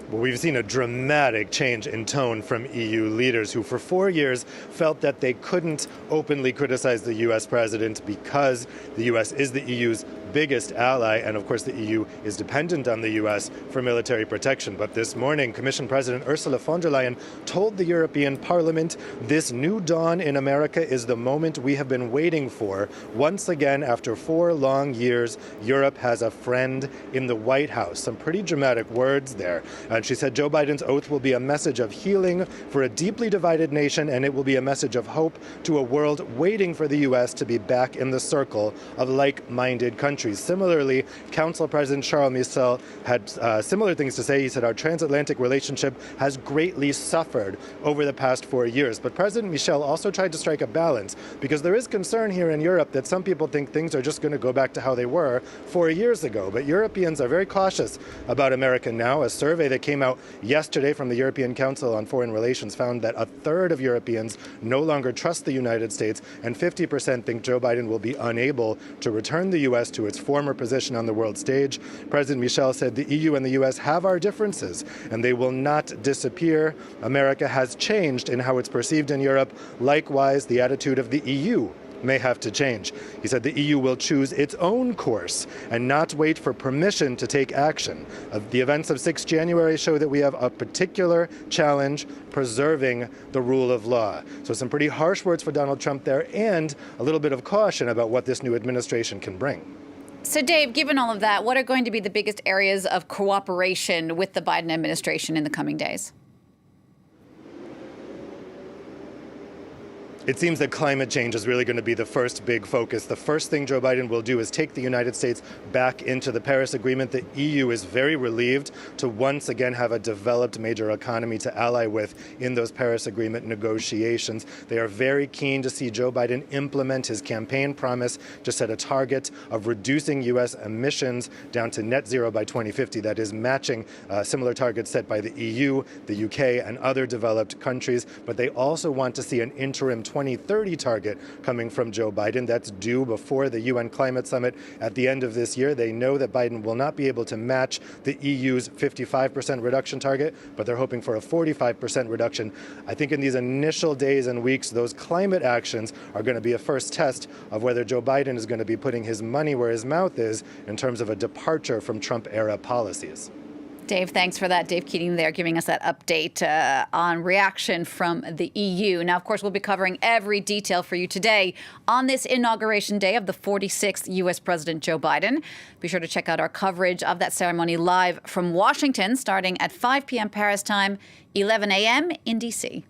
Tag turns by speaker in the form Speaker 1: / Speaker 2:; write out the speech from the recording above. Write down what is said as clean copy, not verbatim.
Speaker 1: Well, we've seen a dramatic change in tone from EU leaders who for 4 years felt that they couldn't openly criticize the U.S. president because the U.S. is the EU's biggest ally, and of course the EU is dependent on the U.S. for military protection. But this morning, Commission President Ursula von der Leyen told the European Parliament this new dawn in America is the moment we have been waiting for. Once again, after 4 long years, Europe has a friend in the White House. Some pretty dramatic words there. And she said Joe Biden's oath will be a message of healing for a deeply divided nation, and it will be a message of hope to a world waiting for the U.S. to be back in the circle of like-minded countries. Similarly, Council President Charles Michel had similar things to say. He said our transatlantic relationship has greatly suffered over the past 4 years. But President Michel also tried to strike a balance because there is concern here in Europe that some people think things are just going to go back to how they were 4 years ago. But Europeans are very cautious about America now. A survey that came out yesterday from the European Council on Foreign Relations found that a third of Europeans no longer trust the United States, and 50% think Joe Biden will be unable to return the U.S. to its former position on the world stage. President Michel said the EU and the U.S. have our differences, and they will not disappear. America has changed in how it's perceived in Europe. Likewise, the attitude of the EU may have to change. He said the EU will choose its own course and not wait for permission to take action. The events of 6 January show that we have a particular challenge preserving the rule of law. So some pretty harsh words for Donald Trump there, and a little bit of caution about what this new administration can bring.
Speaker 2: So, Dave, given all of that, what are going to be the biggest areas of cooperation with the Biden administration in the coming days?
Speaker 1: It seems that climate change is really going to be the first big focus. The first thing Joe Biden will do is take the United States back into the Paris Agreement. The EU is very relieved to once again have a developed major economy to ally with in those Paris Agreement negotiations. They are very keen to see Joe Biden implement his campaign promise to set a target of reducing U.S. emissions down to net zero by 2050. That is matching similar targets set by the EU, the UK, and other developed countries. But they also want to see an interim 2030 target coming from Joe Biden. That's due before the UN Climate Summit at the end of this year. They know that Biden will not be able to match the EU's 55% reduction target, but they're hoping for a 45% reduction. I think in these initial days and weeks, those climate actions are going to be a first test of whether Joe Biden is going to be putting his money where his mouth is in terms of a departure from Trump-era policies.
Speaker 2: Dave, thanks for that. Dave Keating there giving us that update on reaction from the EU. Now, of course, we'll be covering every detail for you today on this inauguration day of the 46th U.S. President Joe Biden. Be sure to check out our coverage of that ceremony live from Washington starting at 5 p.m. Paris time, 11 a.m. in D.C.